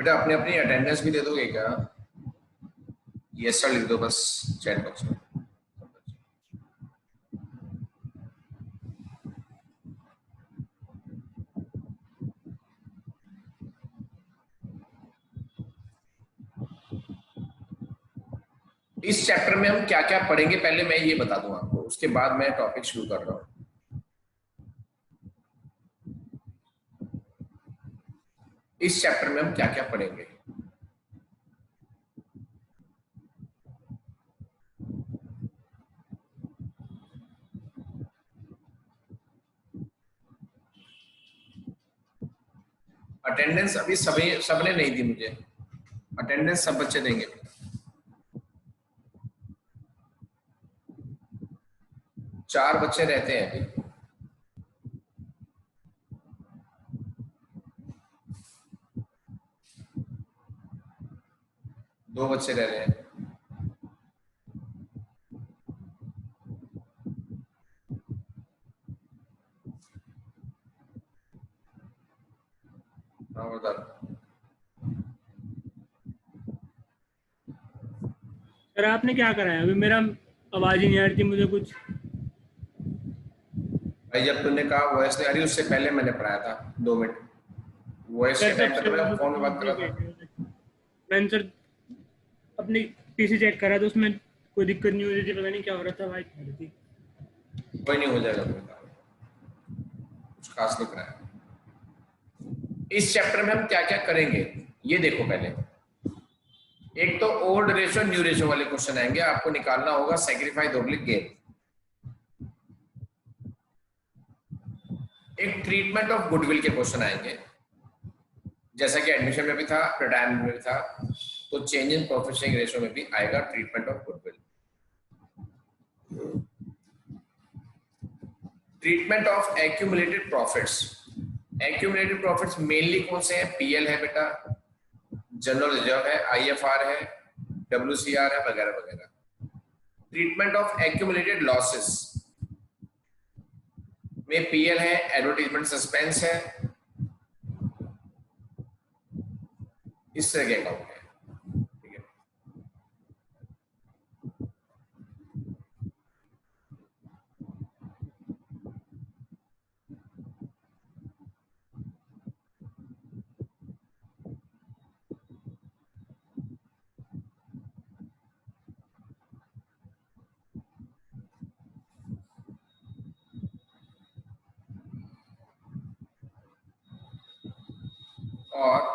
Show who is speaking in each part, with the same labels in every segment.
Speaker 1: बेटा अपनी अपनी अटेंडेंस भी दे दोगे क्या? यस सर लिख दो बस चैट बॉक्स में। इस चैप्टर में हम क्या क्या पढ़ेंगे पहले मैं ये बता दूं आपको, उसके बाद मैं टॉपिक शुरू कर रहा हूं। इस चैप्टर में हम क्या क्या पढ़ेंगे? अटेंडेंस अभी सबने नहीं दी मुझे, अटेंडेंस सब बच्चे देंगे। 4 बच्चे रहते हैं अभी। दो बच्चे रह रहे हैं। हाँ बता।
Speaker 2: सर आपने क्या कराया? अभी मेरा आवाज ही नहीं आ रही थी मुझे कुछ।
Speaker 1: भाई जब तूने कहा वॉइस नहीं आ रही उससे पहले मैंने पढ़ाया था 2 मिनट। वॉइस के
Speaker 2: सर
Speaker 1: टाइम
Speaker 2: तब
Speaker 1: पे
Speaker 2: से
Speaker 1: तो मैं फोन में बात कर
Speaker 2: ठीक
Speaker 1: रहा
Speaker 2: है।
Speaker 1: था।
Speaker 2: मैंने सर अपनी पीसी चेक करा तो उसमें कोई दिक्कत नहीं हो रही थी, पता नहीं क्या हो रहा था, आवाज नहीं आ रही थी।
Speaker 1: कोई नहीं, हो जाएगा तुम्हें, कुछ खास नहीं कराया। इस चैप्टर में हम क्या क्या करेंगे ये देखो। पहले एक तो ओल्ड रेशो न्यू रेशो वाले क्वेश्चन आएंगे, आपको निकालना होगा सैक्रिफाइस ऑब्लिक गेन। एक ट्रीटमेंट ऑफ गुडविल के क्वेश्चन आएंगे, जैसा कि एडमिशन में भी था, रिटायरमेंट में भी था, तो चेंज इन प्रोफिशिएंट रेशो में भी आएगा treatment of goodwill. Treatment of accumulated profits. Accumulated profits mainly कौन से हैं? पीएल है बेटा, जनरल रिजर्व है, आईएफआर है, डब्ल्यूसीआर है, वगैरह वगैरह। ट्रीटमेंट ऑफ एक्यूमुलेटेड लॉसेस में पीएल है, एडवर्टाइजमेंट सस्पेंस है, इस तरह के अकाउंट है। ठीक है, और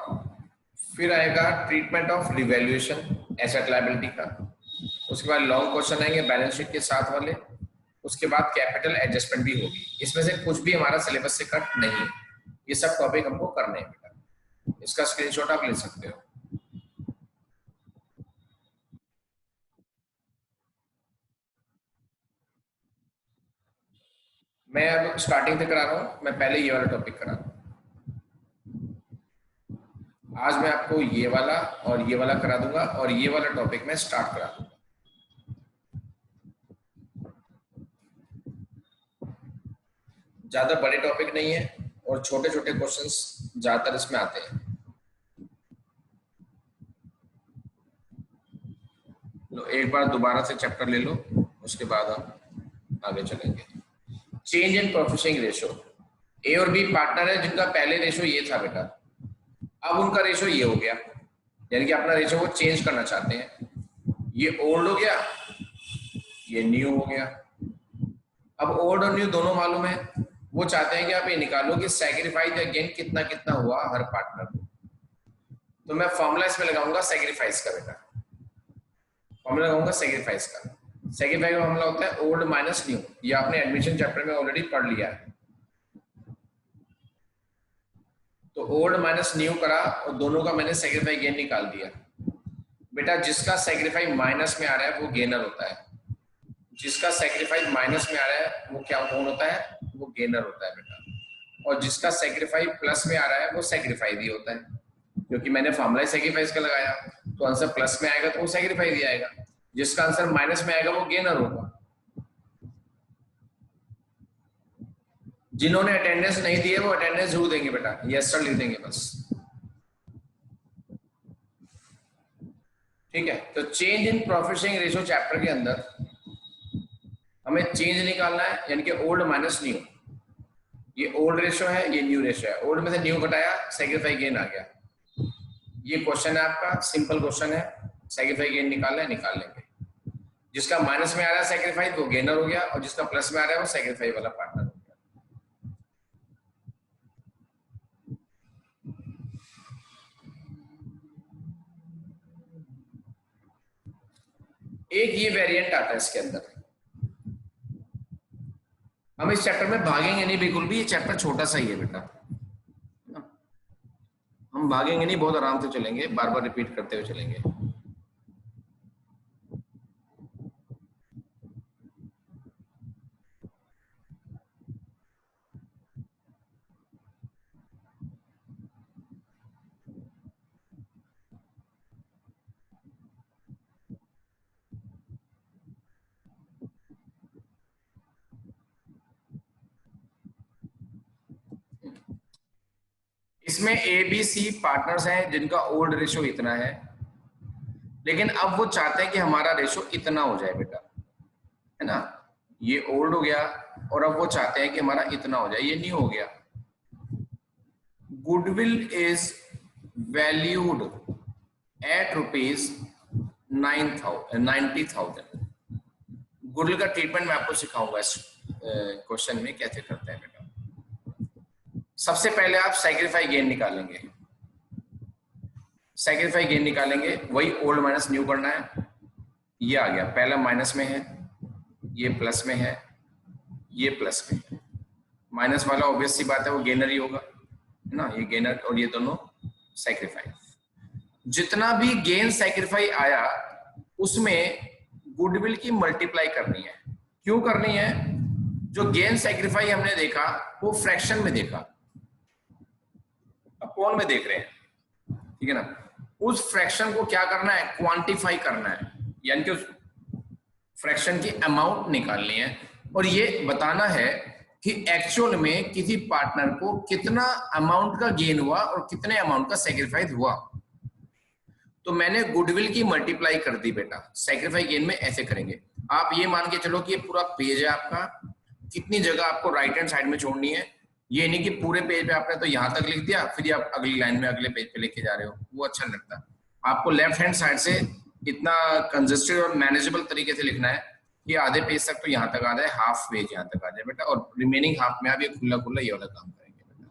Speaker 1: फिर आएगा treatment of revaluation asset liability का। उसके बाद लॉन्ग क्वेश्चन आएंगे बैलेंस शीट के साथ वाले। उसके बाद कैपिटल एडजस्टमेंट भी होगी। इसमें से कुछ भी हमारा सिलेबस से कट नहीं है, ये सब टॉपिक हमको करने हैं बेटा। इसका स्क्रीनशॉट आप ले सकते हो। मैं अब स्टार्टिंग से करा रहा हूं, मैं पहले ये वाला टॉपिक करा रहा हूं। आज मैं आपको ये वाला और ये वाला करा दूंगा और ये वाला टॉपिक मैं स्टार्ट करा दूंगा। ज्यादा बड़े टॉपिक नहीं है और छोटे छोटे क्वेश्चंस ज्यादातर इसमें आते हैं। लो एक बार दोबारा से चैप्टर ले लो, उसके बाद हम आगे चलेंगे। Change in proficient ratio. A और बी पार्टनर है जिनका पहले रेशो ये था बेटा, अब उनका रेशो ये हो गया, यानी कि अपना रेशो वो चेंज करना चाहते हैं। ये ओल्ड हो गया, ये न्यू हो गया। अब ओल्ड और न्यू दोनों मालूम है, वो चाहते हैं कि आप ये निकालो कि सैक्रिफाइस या गेन कितना कितना हुआ हर पार्टनर को। तो मैं फॉर्मूला इसमें लगाऊंगा सैक्रिफाइस का बेटा, फॉर्मूला लगाऊंगा सैक्रिफाइस का। सैक्रिफाइस का फॉर्मूला होता है ओल्ड माइनस न्यू, ये आपने एडमिशन चैप्टर में ऑलरेडी पढ़ लिया है। तो ओल्ड माइनस न्यू करा और दोनों का मैंने सैक्रिफाइस गेन निकाल दिया। बेटा जिसका सैक्रिफाइस माइनस में आ रहा है वो गेनर होता है, जिसका सैक्रिफाइस माइनस में आ रहा है वो क्या कौन होता है? वो गेनर होता है बेटा। और जिसका सैक्रिफाइस प्लस में आ रहा है वो सैक्रिफाइस ही होता है, क्योंकि मैंने फॉर्मूला सैक्रिफाइस का लगाया, तो आंसर प्लस में आएगा तो वो सैक्रिफाइस ही आएगा। जिसका आंसर माइनस में आएगा वो गेनर होगा। जिन्होंने अटेंडेंस नहीं दी है वो अटेंडेंस जरूर देंगे बेटा, यस सर लिख देंगे बस। ठीक है, तो change in profit sharing ratio chapter के अंदर हमें चेंज निकालना है, यानी कि ओल्ड माइनस न्यू। ये ओल्ड रेशियो है, ये न्यू रेशियो है, ओल्ड में से न्यू घटाया, सैक्रिफाइस गेन आ गया। ये क्वेश्चन है आपका, सिंपल क्वेश्चन है, सैक्रिफाइस गेन निकालना है, निकाल लेंगे। जिसका माइनस में आ रहा है सैक्रिफाइस वो गेनर हो गया, और जिसका प्लस में आ रहा है वो सैक्रिफाइस वाला पार्टनर हो गया। एक ये वेरिएंट आता है इसके अंदर। हम इस चैप्टर में भागेंगे नहीं बिल्कुल भी, ये चैप्टर छोटा सा ही है बेटा, हम भागेंगे नहीं, बहुत आराम से चलेंगे, बार बार रिपीट करते हुए चलेंगे। इसमें ए बी सी पार्टनर्स हैं जिनका ओल्ड रेशियो इतना है, लेकिन अब वो चाहते हैं कि हमारा रेशियो इतना हो जाए बेटा, है ना। ये ओल्ड हो गया और अब वो चाहते हैं कि हमारा इतना हो जाए, ये न्यू हो गया। Goodwill is valued at ₹90,000। Goodwill का ट्रीटमेंट मैं आपको सिखाऊंगा इस क्वेश्चन में कैसे करते हैं बेटा। सबसे पहले आप सैक्रिफाइस गेन निकालेंगे, सैक्रिफाइस गेन निकालेंगे, वही ओल्ड माइनस न्यू करना है। ये आ गया, पहला माइनस में है, ये प्लस में है, ये प्लस में है। माइनस वाला ऑब्वियस सी बात है वो गेनर ही होगा, है ना, ये गेनर और ये दोनों सैक्रिफाइस। जितना भी गेन सैक्रिफाइस आया उसमें गुडविल की मल्टीप्लाई करनी है। क्यों करनी है? जो गेन सैक्रिफाइस हमने देखा वो फ्रैक्शन में देखा, अपॉन में देख रहे हैं, ठीक है ना। उस फ्रैक्शन को क्या करना है? क्वांटिफाई करना है, यानी कि उस फ्रैक्शन की अमाउंट निकालनी है और ये बताना है कि एक्चुअल में किसी पार्टनर को कितना अमाउंट का गेन हुआ और कितने अमाउंट का सैक्रिफाइस हुआ। तो मैंने गुडविल की मल्टीप्लाई कर दी बेटा, सैक्रिफाइस गेन में ऐसे करेंगे। आप ये मान के चलो कि ये पूरा पेज है आपका, कितनी जगह आपको राइट हैंड साइड में छोड़नी है। ये नहीं कि पूरे पेज पे आपने तो यहां तक लिख दिया फिर आप अगली लाइन में अगले पेज पे लेके जा रहे हो, वो अच्छा नहीं लगता। आपको लेफ्ट हैंड साइड से इतना कंजस्टेड और मैनेजेबल तरीके से लिखना है कि आधे पेज तक तो यहाँ तक आ जाए, हाफ पेज यहाँ तक आ जाए बेटा, और रिमेनिंग हाफ में आप ये खुला खुला ये वाला काम करेंगे बेटा।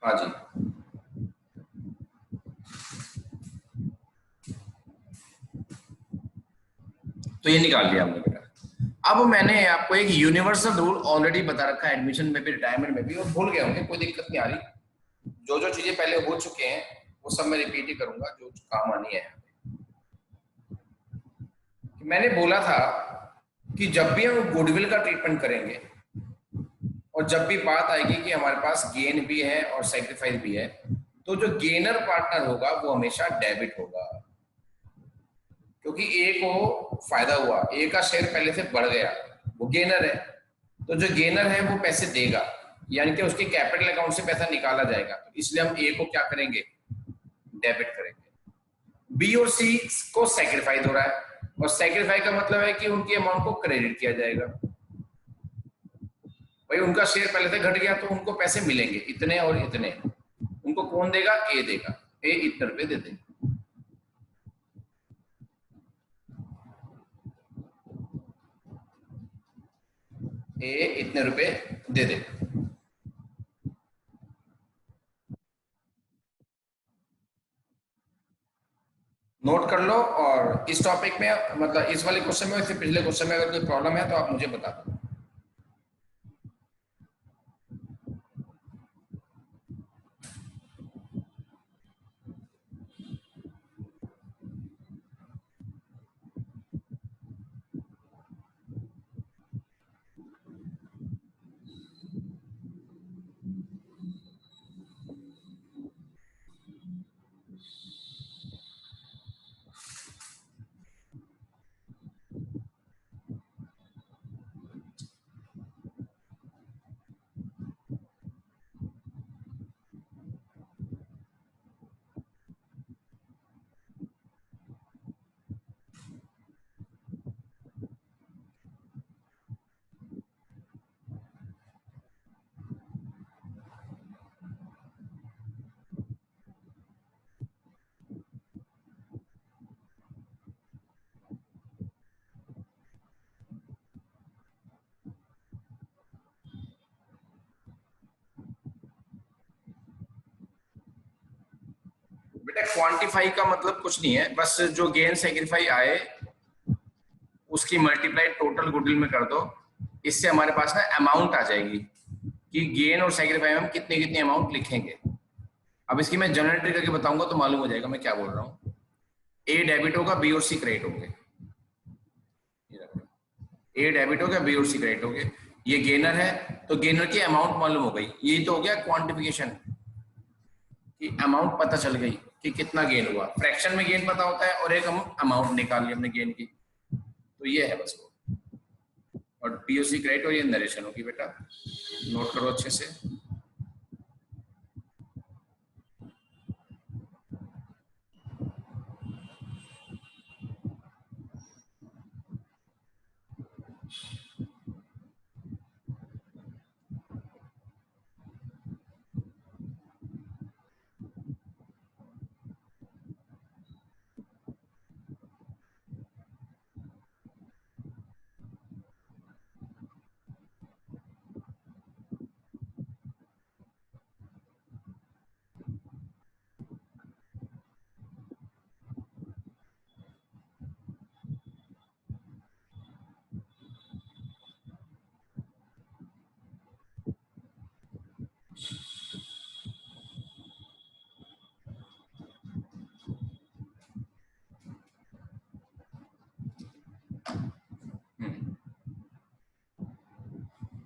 Speaker 1: हाँ जी, तो ये निकाल लिया हमने बेटा। अब मैंने आपको एक यूनिवर्सल रूल ऑलरेडी बता रखा है, एडमिशन में भी रिटायरमेंट में भी, और भूल गए होंगे, कोई दिक्कत नहीं आ रही। जो जो चीजें पहले हो चुके हैं वो सब मैं रिपीट ही करूंगा, जो काम आनी है। मैंने बोला था कि जब भी हम गुडविल का ट्रीटमेंट करेंगे और जब भी बात आएगी कि हमारे पास गेन भी है और सैक्रिफाइस भी है, तो जो गेनर पार्टनर होगा वो हमेशा डेबिट होगा, क्योंकि ए को फायदा हुआ, ए का शेयर पहले से बढ़ गया, वो गेनर है। तो जो गेनर है वो पैसे देगा, यानी कि उसके कैपिटल अकाउंट से पैसा निकाला जाएगा, तो इसलिए हम ए को क्या करेंगे? डेबिट करेंगे। बी और सी को सैक्रिफाइस हो रहा है, और सैक्रिफाइस का मतलब है कि उनकी अमाउंट को क्रेडिट किया जाएगा। भाई उनका शेयर पहले से घट गया तो उनको पैसे मिलेंगे इतने और इतने, उनको कौन देगा? ए देगा, ए इतने रुपए दे देगा। ए इतने रुपए दे देगा। नोट कर लो, और इस टॉपिक में मतलब इस वाले क्वेश्चन में, इससे पिछले क्वेश्चन में अगर कोई प्रॉब्लम है तो आप मुझे बता दो। बेटा क्वांटिफाई का मतलब कुछ नहीं है, बस जो गेन सैक्रिफाई आए उसकी मल्टीप्लाई टोटल गुडविल में कर दो। इससे हमारे पास ना अमाउंट आ जाएगी कि गेन और सैक्रिफाई में हम कितने कितने अमाउंट लिखेंगे। अब इसकी मैं जनरेट करके बताऊंगा तो मालूम हो जाएगा मैं क्या बोल रहा हूँ। ए डेबिट होगा, बी और सी क्रेडिट होंगे। ए डेबिट हो गया, बी और सी क्रेडिट हो गए। ये गेनर है तो गेनर की अमाउंट मालूम हो गई। यही तो हो गया क्वांटिफिकेशन कि अमाउंट पता चल गई कि कितना गेन हुआ। फ्रैक्शन में गेन पता होता है और एक हम अमाउंट निकाल ली हमने गेन की, तो ये है बस वो। और बी और सी क्रेडिट और ये नरेशन होगी बेटा, नोट करो अच्छे से।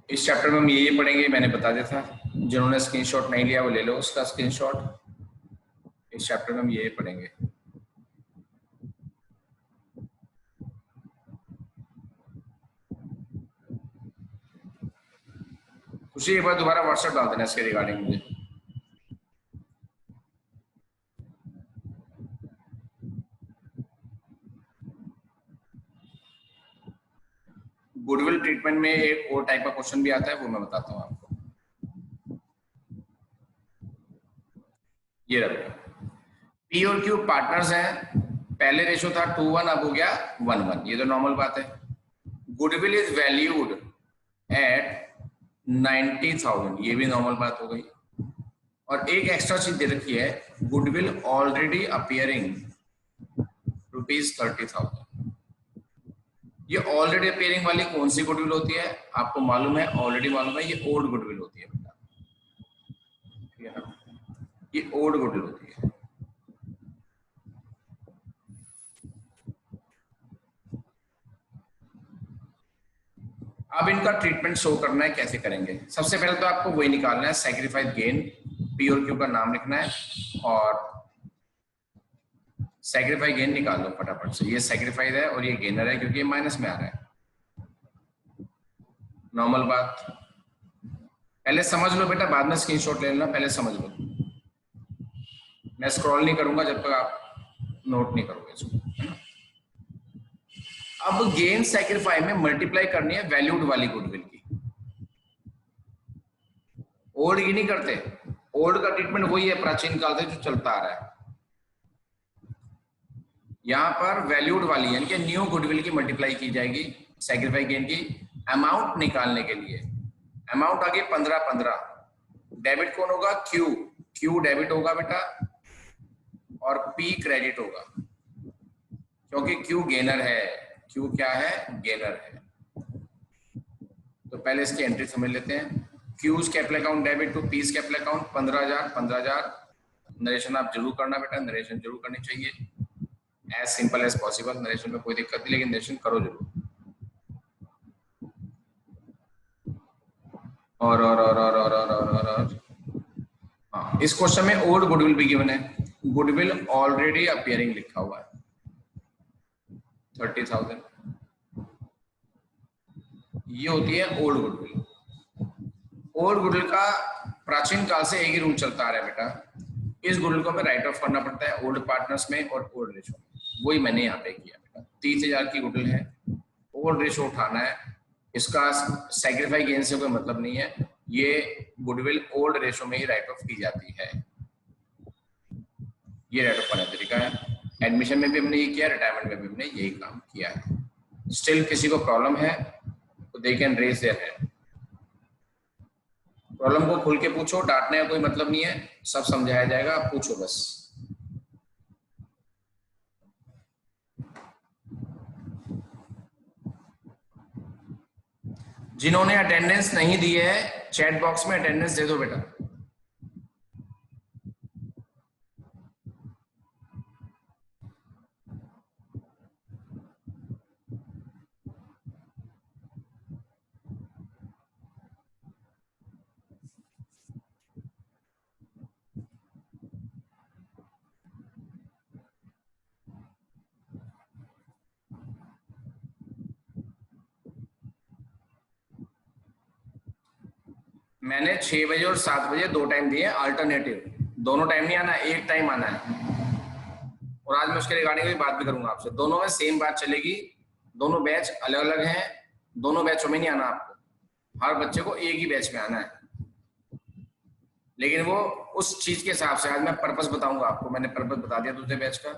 Speaker 1: इस चैप्टर में हम ये पढ़ेंगे, मैंने बता दिया था। जिन्होंने स्क्रीनशॉट नहीं लिया वो ले लो उसका स्क्रीनशॉट। इस चैप्टर में हम ये पढ़ेंगे। खुशी एक बार दोबारा व्हाट्सएप डाल देना इसके रिगार्डिंग मुझे। गुडविल ट्रीटमेंट में एक और टाइप का क्वेश्चन भी आता है, वो मैं बताता हूँ आपको। ये रखो, पी और क्यू पार्टनर्स हैं। पहले रेशो था 2:1, अब हो गया 1:1। ये तो नॉर्मल बात है। गुडविल इज वैल्यूड एट 90,000, ये भी नॉर्मल बात हो गई। और एक एक्स्ट्रा चीज दे रखी है, गुडविल ऑलरेडी अपियरिंग ₹30,000। ये ऑलरेडी अपियरिंग वाली कौन सी गुडविल होती है आपको मालूम है, ऑलरेडी मालूम है, ये ओल्ड गुडविल होती है बेटा। ये ओल्ड गुडविल होती है। अब इनका ट्रीटमेंट शो करना है, कैसे करेंगे? सबसे पहले तो आपको वही निकालना है, सैक्रिफाइस गेन। पी और क्यू का नाम लिखना है और सैक्रिफाइस गेन निकाल लो फटाफट से। ये सैक्रिफाइस है और ये गेनर है क्योंकि ये माइनस में आ रहा है। नॉर्मल बात, पहले समझ लो बेटा, बाद में स्क्रीनशॉट ले लेना, पहले समझ लो। मैं स्क्रॉल नहीं करूंगा जब तक आप नोट नहीं करोगे इसको। अब गेन सैक्रिफाइस में मल्टीप्लाई करनी है वैल्यूड वाली गुडविल की। ओल्ड की नहीं करते, ओल्ड का ट्रीटमेंट वही है प्राचीन काल से जो चलता आ रहा है। यहां पर वैल्यूड वाली यानी कि न्यू गुडविल की मल्टीप्लाई की जाएगी सैक्रिफाइस गेन की। अमाउंट निकालने के लिए अमाउंट आगे 15-15। डेबिट कौन होगा? क्यू। क्यू डेबिट होगा बेटा और पी क्रेडिट होगा क्योंकि क्यू गेनर है। क्यू क्या है? गेनर है। तो पहले इसकी एंट्री समझ लेते हैं। Q's capital account debit to P's capital account 15,000। Narration आप जरूर करना बेटा, नरेशन जरूर करनी चाहिए, as simple as possible. Narration में कोई दिक्कत नहीं, लेकिन नरेशन करो जरूर। और हाँ, इस क्वेश्चन में ओल्ड गुडविल भी गिवन है। गुडविल ऑलरेडी अपियरिंग लिखा हुआ है 30,000। ये होती है ओल्ड गुडविल। ओल्ड गुडविल का प्राचीन काल से एक ही रूल चलता आ रहा है बेटा, इस गुडविल को हमें राइट ऑफ करना पड़ता है ओल्ड पार्टनर्स में और ओल्ड रेशो में। वही मैंने यहाँ पे किया बेटा। 30,000 की गुडविल है, ओल्ड रेशो उठाना है। इसका सैक्रिफाइस गेन से कोई मतलब नहीं है, ये गुडविल ओल्ड रेशो में ही राइट ऑफ की जाती है। ये राइट ऑफ करने का तरीका है। एडमिशन में भी हमने ये किया, रिटायरमेंट में भी हमने यही काम किया है। स्टिल किसी को प्रॉब्लम है तो they can raise their hand. Problem को खुल के पूछो, डांटने का कोई मतलब नहीं है, सब समझाया जाएगा, आप पूछो बस। जिन्होंने अटेंडेंस नहीं दी है चैट बॉक्स में अटेंडेंस दे दो बेटा। मैंने 6 बजे और 7 बजे 2 टाइम दिए अल्टरनेटिव, दोनों टाइम नहीं आना, एक टाइम आना है। और आज मैं उसके रिगार्डिंग भी बात भी करूंगा आपसे। दोनों में सेम बात चलेगी, दोनों बैच अलग अलग हैं, दोनों बैचों में नहीं आना आपको, हर बच्चे को एक ही बैच में आना है। लेकिन वो उस चीज के हिसाब से आज मैं पर्पस बताऊंगा आपको। मैंने पर्पस बता दिया दूसरे बैच का,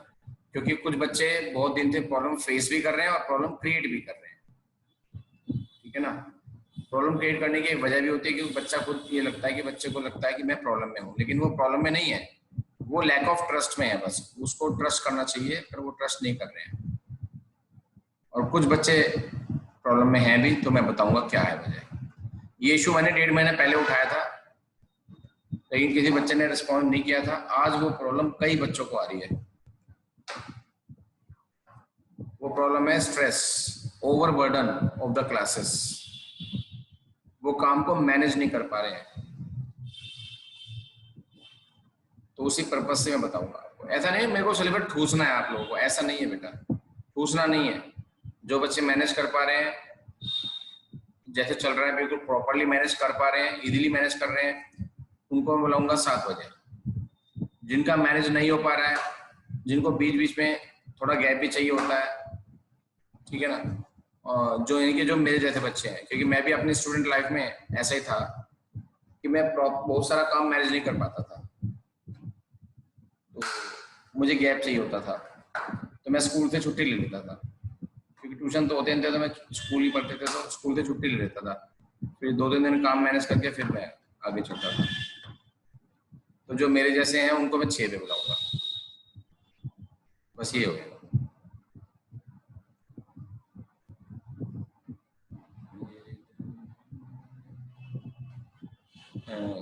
Speaker 1: क्योंकि कुछ बच्चे बहुत दिन से प्रॉब्लम फेस भी कर रहे हैं और प्रॉब्लम क्रिएट भी कर रहे हैं, ठीक है ना। प्रॉब्लम क्रिएट करने की एक वजह भी होती है कि बच्चा खुद ये लगता है कि बच्चे को लगता है कि मैं प्रॉब्लम में हूँ, लेकिन वो प्रॉब्लम में नहीं है, वो लैक ऑफ ट्रस्ट में है। बस उसको ट्रस्ट करना चाहिए पर वो ट्रस्ट नहीं कर रहे हैं। और कुछ बच्चे प्रॉब्लम में हैं भी, तो मैं बताऊंगा क्या है वजह। ये इशू मैंने 1.5 महीने पहले उठाया था, लेकिन किसी बच्चे ने रिस्पॉन्ड नहीं किया था। आज वो प्रॉब्लम कई बच्चों को आ रही है। वो प्रॉब्लम है stress, overburden of the classes. वो काम को मैनेज नहीं कर पा रहे हैं। तो उसी पर्पस से मैं बताऊंगा आपको। ऐसा नहीं मेरे को सिलेबस ठूसना है आप लोगों को, ऐसा नहीं है बेटा, ठूसना नहीं है। जो बच्चे मैनेज कर पा रहे हैं, जैसे चल रहा है बिल्कुल प्रॉपरली मैनेज कर पा रहे हैं, इजीली मैनेज कर रहे हैं, उनको मैं बुलाऊंगा 7 बजे। जिनका मैनेज नहीं हो पा रहा है, जिनको बीच बीच में थोड़ा गैप भी चाहिए होता है, ठीक है ना, जो इनके जो मेरे जैसे बच्चे हैं, क्योंकि मैं भी अपनी स्टूडेंट लाइफ में ऐसा ही था कि मैं बहुत सारा काम मैनेज नहीं कर पाता था, तो मुझे गैप चाहिए होता था, तो मैं स्कूल से छुट्टी ले लेता था, क्योंकि ट्यूशन तो होते थे, तो मैं स्कूल ही पढ़ते थे, तो स्कूल से छुट्टी ले लेता था। फिर 2-3 दिन काम मैनेज करके फिर मैं आगे चलता था। तो जो मेरे जैसे हैं उनको मैं 6 बजे बुलाऊंगा, बस ये होगा।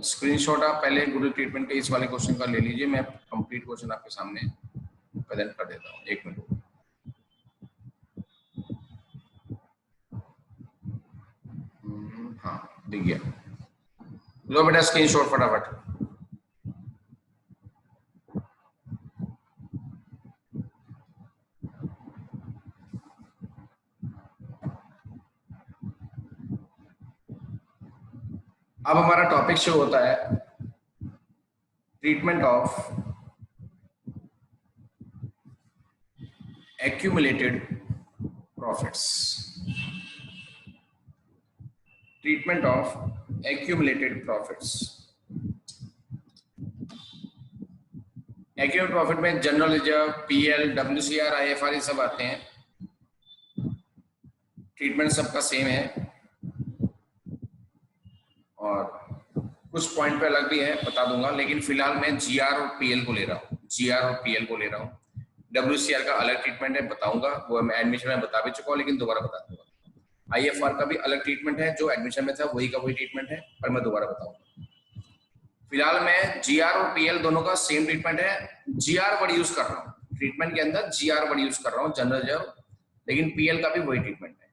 Speaker 1: स्क्रीनशॉट आप पहले गूगल ट्रीटमेंट के इस वाले क्वेश्चन का ले लीजिए। मैं कंप्लीट क्वेश्चन आपके सामने प्रेजेंट कर देता हूँ, 1 मिनट। हाँ दिख गया, लो बेटा स्क्रीनशॉट फटाफट। अब हमारा टॉपिक शो होता है treatment of accumulated profits। Treatment of accumulated profits। accumulated profit में general reserve, PL, WCR, IFR ये सब आते हैं। ट्रीटमेंट सबका सेम है और कुछ पॉइंट पे अलग भी है, बता दूंगा, लेकिन फिलहाल मैं जीआर और पीएल को ले रहा हूँ, जीआर और पीएल को ले रहा हूँ। डब्ल्यूसीआर का अलग ट्रीटमेंट है, बताऊंगा, वो मैं एडमिशन में बता भी चुका हूँ, लेकिन दोबारा बता दूंगा। आईएफआर का भी अलग ट्रीटमेंट है, जो एडमिशन में था वही का वही ट्रीटमेंट है, पर मैं दोबारा बताऊंगा। फिलहाल मैं जीआर और पीएल दोनों का सेम ट्रीटमेंट है। जीआर वर्ड यूज कर रहा हूँ ट्रीटमेंट के अंदर, जीआर वर्ड यूज कर रहा हूँ जनरल रिजर्व, लेकिन पीएल का भी वही ट्रीटमेंट है,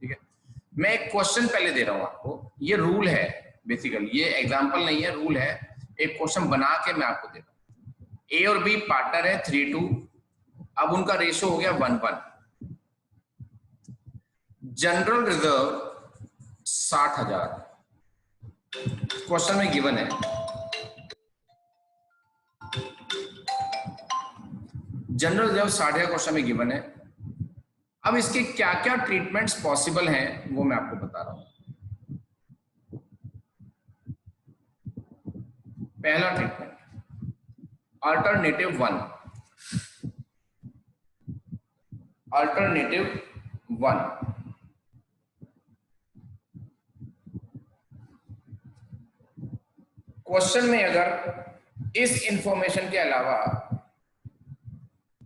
Speaker 1: ठीक है। मैं एक क्वेश्चन पहले दे रहा हूँ आपको, ये रूल है बेसिकली, ये एग्जाम्पल नहीं है, रूल है। एक क्वेश्चन बना के मैं आपको दे रहा हूँ। ए और बी पार्टनर है 3:2, अब उनका रेशो हो गया 1:1। जनरल रिजर्व 60,000 क्वेश्चन में गिवन है। जनरल रिजर्व 60,000 क्वेश्चन में गिवन है। अब इसके क्या क्या ट्रीटमेंट्स पॉसिबल हैं वो मैं आपको बता रहा हूं। पहला ट्रीटमेंट अल्टरनेटिव 1, अल्टरनेटिव 1। क्वेश्चन में अगर इस इंफॉर्मेशन के अलावा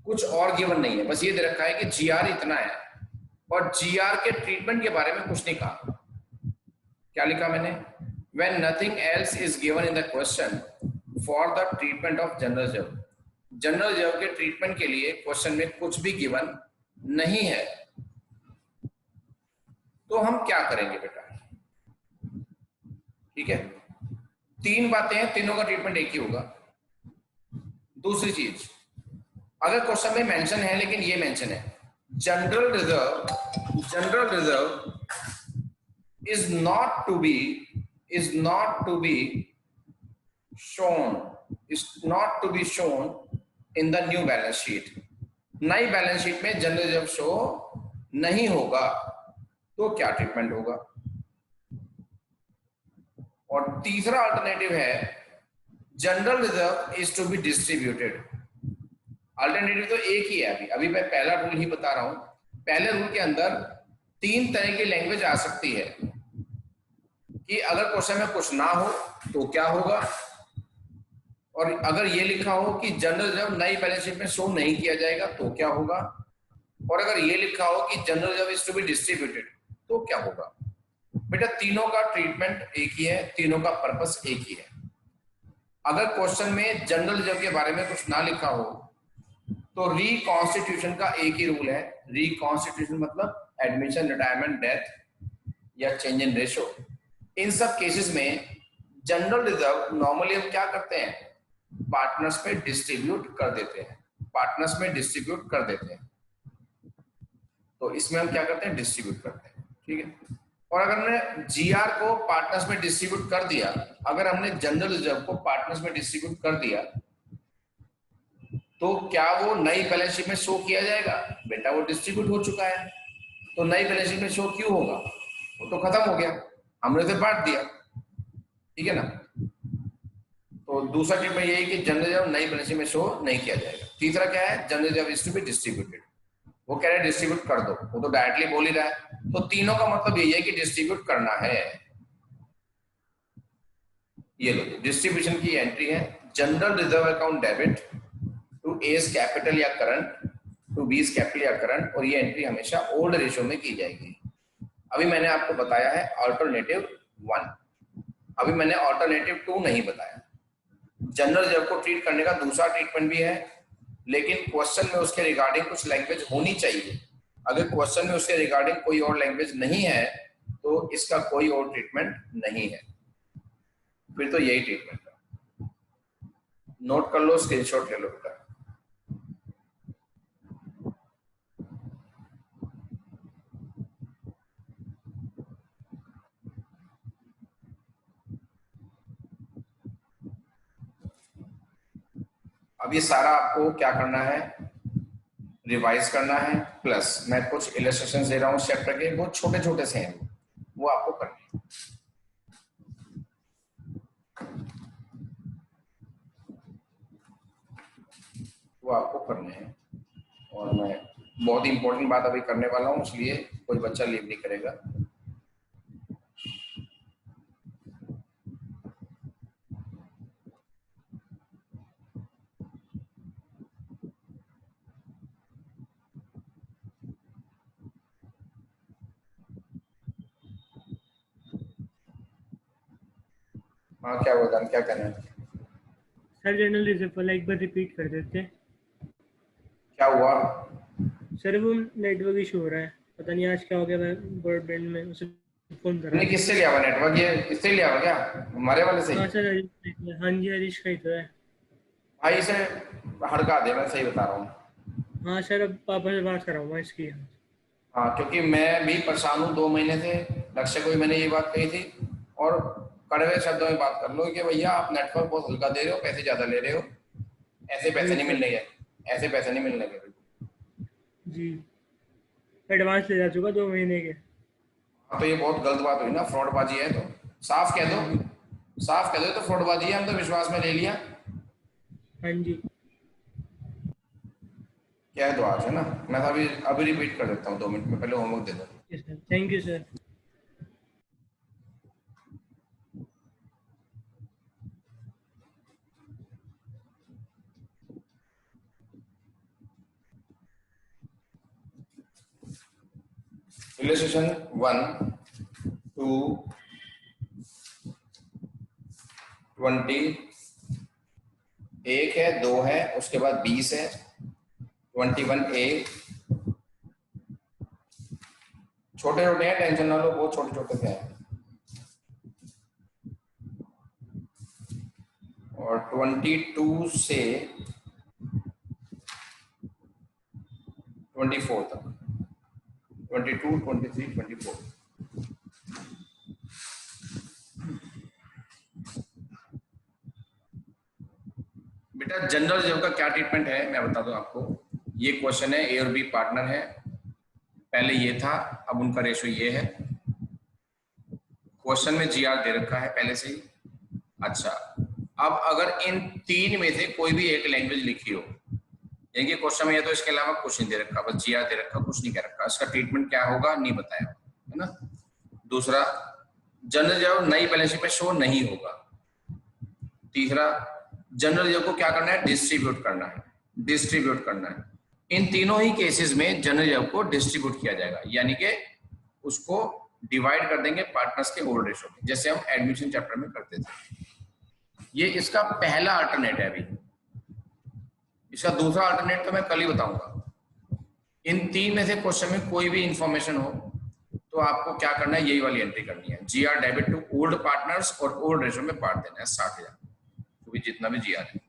Speaker 1: कुछ और गिवन नहीं है, बस ये दे रखा है कि जीआर इतना है और जीआर के ट्रीटमेंट के बारे में कुछ नहीं कहा, क्या लिखा मैंने? When nothing else is given in the question for the treatment of general reserve. General reserve के ट्रीटमेंट के लिए क्वेश्चन में कुछ भी गिवन नहीं है, तो हम क्या करेंगे बेटा? ठीक है, तीन बातें हैं, तीनों का ट्रीटमेंट एक ही होगा। दूसरी चीज, अगर क्वेश्चन में मेंशन है लेकिन ये मेंशन है general reserve is not to be shown in the new balance sheet. नई बैलेंस शीट में जनरल रिजर्व शो नहीं होगा, तो क्या ट्रीटमेंट होगा? और तीसरा अल्टरनेटिव है general reserve is to be distributed. Alternative तो एक ही है, अभी मैं पहला रूल ही बता रहा हूं। पहले रूल के अंदर तीन तरह की लैंग्वेज आ सकती है कि अगर क्वेश्चन में कुछ ना हो तो क्या होगा, और अगर ये लिखा हो कि जनरल रिजर्व नई बैलेंस शीट में शो नहीं किया जाएगा तो क्या होगा, और अगर ये लिखा हो कि general reserve is to be distributed तो क्या होगा। बेटा तीनों का ट्रीटमेंट एक ही है, तीनों का पर्पस एक ही है। अगर क्वेश्चन में जनरल रिजर्व के बारे में कुछ ना लिखा हो तो रिकॉन्स्टिट्यूशन का एक ही रूल है। रिकॉन्स्टिट्यूशन मतलब एडमिशन, रिटायरमेंट, डेथ या चेंज इन रेशो। इन सब केसेस में जनरल रिजर्व नॉर्मली हम क्या करते हैं, पार्टनर्स पे डिस्ट्रीब्यूट कर देते हैं, पार्टनर्स में डिस्ट्रीब्यूट कर देते हैं। तो इसमें हम क्या करते हैं, डिस्ट्रीब्यूट करते हैं। ठीक है, और अगर हमने जीआर को पार्टनर्स में डिस्ट्रीब्यूट कर दिया, अगर हमने जनरल रिजर्व को पार्टनर्स में डिस्ट्रीब्यूट कर दिया, तो क्या वो नई बैलेंस शीट में शो किया जाएगा? बेटा वो डिस्ट्रीब्यूट हो चुका है, तो नई बैलेंस शीट में शो क्यों होगा? वो तो खत्म हो गया, हमने तो बांट दिया। ठीक है ना? तो दूसरा ट्रीटमेंट यही कि जनरल रिजर्व नई बैलेंस शीट में शो नहीं किया जाएगा। तीसरा क्या है, general reserve is to be distributed. वो कह रहे हैं डिस्ट्रीब्यूट कर दो, वो तो डायरेक्टली बोल ही रहा है। तो तीनों का मतलब यही है कि डिस्ट्रीब्यूट करना है। ये लो, डिस्ट्रीब्यूशन की एंट्री है general reserve account debit to A's capital या करंट, टू बीज कैपिटल या करंट, और ये एंट्री हमेशा ओल्ड रेशो में की जाएगी। अभी मैंने आपको बताया है ऑल्टरनेटिव 1, अभी मैंने ऑल्टरनेटिव 2 नहीं बताया। जनरल रिजर्व को ट्रीट करने का दूसरा ट्रीटमेंट भी है, लेकिन क्वेश्चन में उसके रिगार्डिंग कुछ लैंग्वेज होनी चाहिए। अगर क्वेश्चन में उसके रिगार्डिंग कोई और लैंग्वेज नहीं है तो इसका कोई और ट्रीटमेंट नहीं है, फिर तो यही ट्रीटमेंट है। नोट कर लो, स्क्रीनशॉट ले लो बेटा। अब ये सारा आपको क्या करना है, रिवाइज करना है, प्लस मैं कुछ इलस्ट्रेशन दे रहा हूँ चैप्टर के, बहुत छोटे छोटे से हैं, वो आपको करने हैं। वो आपको करने हैं, और मैं बहुत ही इंपॉर्टेंट बात अभी करने वाला हूँ, इसलिए कोई बच्चा लीव नहीं करेगा। हाँ क्या बोलता, क्या कहना है?
Speaker 2: सर जनरल रिजर्व वाला एक बार रिपीट कर देते हैं।
Speaker 1: क्या हुआ?
Speaker 2: सर वो नेटवर्क इशू हो रहा है, पता नहीं आज क्या हो गया। मैं ब्रॉडबैंड में उसे फोन कर रहा
Speaker 1: तुमने
Speaker 2: हूँ।
Speaker 1: किससे लिया हुआ नेटवर्क? ये किससे लिया हुआ? क्या हमारे वाले से?
Speaker 2: हाँ सर हरीश का ही तो है। हाँ जी हरीश का ही तो है।
Speaker 1: भाई इसे हड़का दे, मैं सही बता रहा हूँ।
Speaker 2: हाँ सर अब पापा से बात कराऊंगा इसकी।
Speaker 1: हाँ, क्योंकि मैं भी परेशान हूँ 2 महीने से। लक्ष्य को भी मैंने ये बात कही थी, और कड़वे शब्दों में बात कर लो कि भैया आप नेटवर्क बहुत हल्का दे रहे हो, पैसे ज्यादा ले रहे हो, ऐसे पैसे नहीं मिलने के, ऐसे पैसे नहीं मिलने के।
Speaker 2: जी एडवांस ले जा चुका 2 महीने के।
Speaker 1: हाँ, तो ये बहुत गलत बात हुई ना, फ्रॉडबाजी है। तो साफ कह दो, साफ कह दो तो फ्रॉडबाजी है, हम तो विश्वास में ले लिया।
Speaker 2: हाँ जी
Speaker 1: क्या है तो आज है ना, मैं तो अभी रिपीट कर देता हूँ 2 मिनट में, पहले होमवर्क दे दो।
Speaker 2: Sir thank you sir.
Speaker 1: Illustration 1, 2, 21 है, 2 है, उसके बाद 20 है, 21A, छोटे छोटे हैं, टेंशन ना लो, बहुत छोटे छोटे से हैं। और 22 से 24 तक, 22, 23, 24। बेटा जनरल रिजर्व का क्या ट्रीटमेंट है मैं बता दूं आपको। ये क्वेश्चन है, ए और बी पार्टनर है, पहले ये था, अब उनका रेशो ये है। क्वेश्चन में जीआर दे रखा है पहले से ही। अच्छा, अब अगर इन तीन में से कोई भी एक लैंग्वेज लिखी हो, यानी कि क्वेश्चन में ये तो इसके अलावा कुछ नहीं दे रखा, बस जीआर दे रखा, कुछ नहीं कह रखा, इसका ट्रीटमेंट क्या होगा नहीं बताया, है ना। दूसरा, जनरल रिजर्व नई बैलेंस शीट में शो नहीं होगा। तीसरा, जनरल रिजर्व को क्या करना है, डिस्ट्रीब्यूट करना है, डिस्ट्रीब्यूट करना है। इन तीनों ही केसेस में जनरल रिजर्व को डिस्ट्रीब्यूट किया जाएगा, यानी कि उसको डिवाइड कर देंगे पार्टनर्स के होल्ड रेशो में, जैसे हम एडमिशन चैप्टर में करते थे। ये इसका पहला अल्टरनेट है अभी। इसका दूसरा अल्टरनेट तो मैं कल ही बताऊंगा। इन तीन में से क्वेश्चन में कोई भी इंफॉर्मेशन हो तो आपको क्या करना है, यही वाली एंट्री करनी है, GR debit to old partners और ओल्ड रेशो में बांट देना है 60,000, तो जितना भी जीआर है।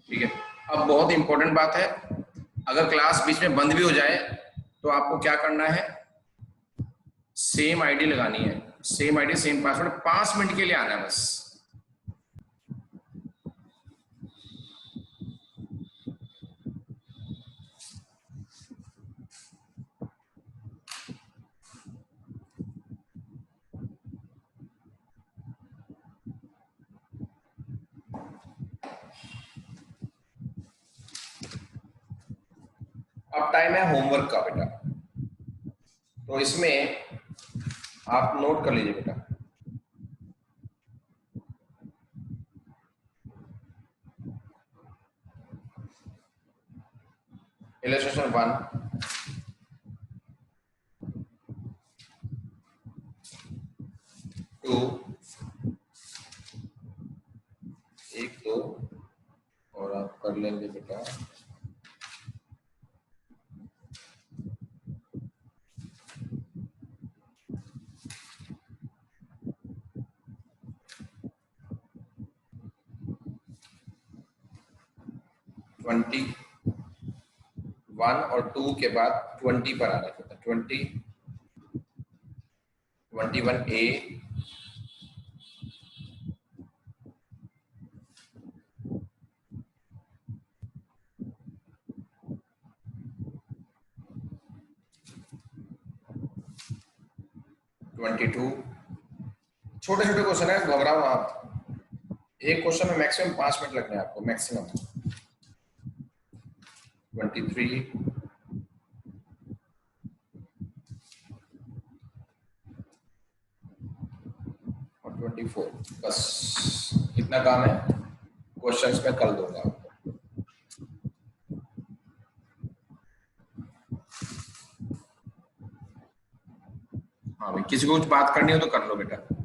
Speaker 1: ठीक है। अब बहुत इंपॉर्टेंट बात है, अगर क्लास बीच में बंद भी हो जाए तो आपको क्या करना है, सेम आईडी लगानी है, same ID same password, 5 minute के लिए आना है बस। अब टाइम है होमवर्क का बेटा, तो इसमें आप नोट कर लीजिए बेटा। इलस्ट्रेशन 1, 2, 1, 2 और आप कर लेंगे बेटा ट्वेंटी 1 और 2 के बाद 20 पर आना है, 20, 21A, 22। छोटे छोटे क्वेश्चन है, घबराओ आप, एक क्वेश्चन में मैक्सिमम 5 मिनट लगने हैं आपको, मैक्सिमम। 23, और 24, बस इतना काम है। क्वेश्चंस में कल दूंगा आपको। हाँ भाई, किसी को कुछ बात करनी हो तो कर लो बेटा।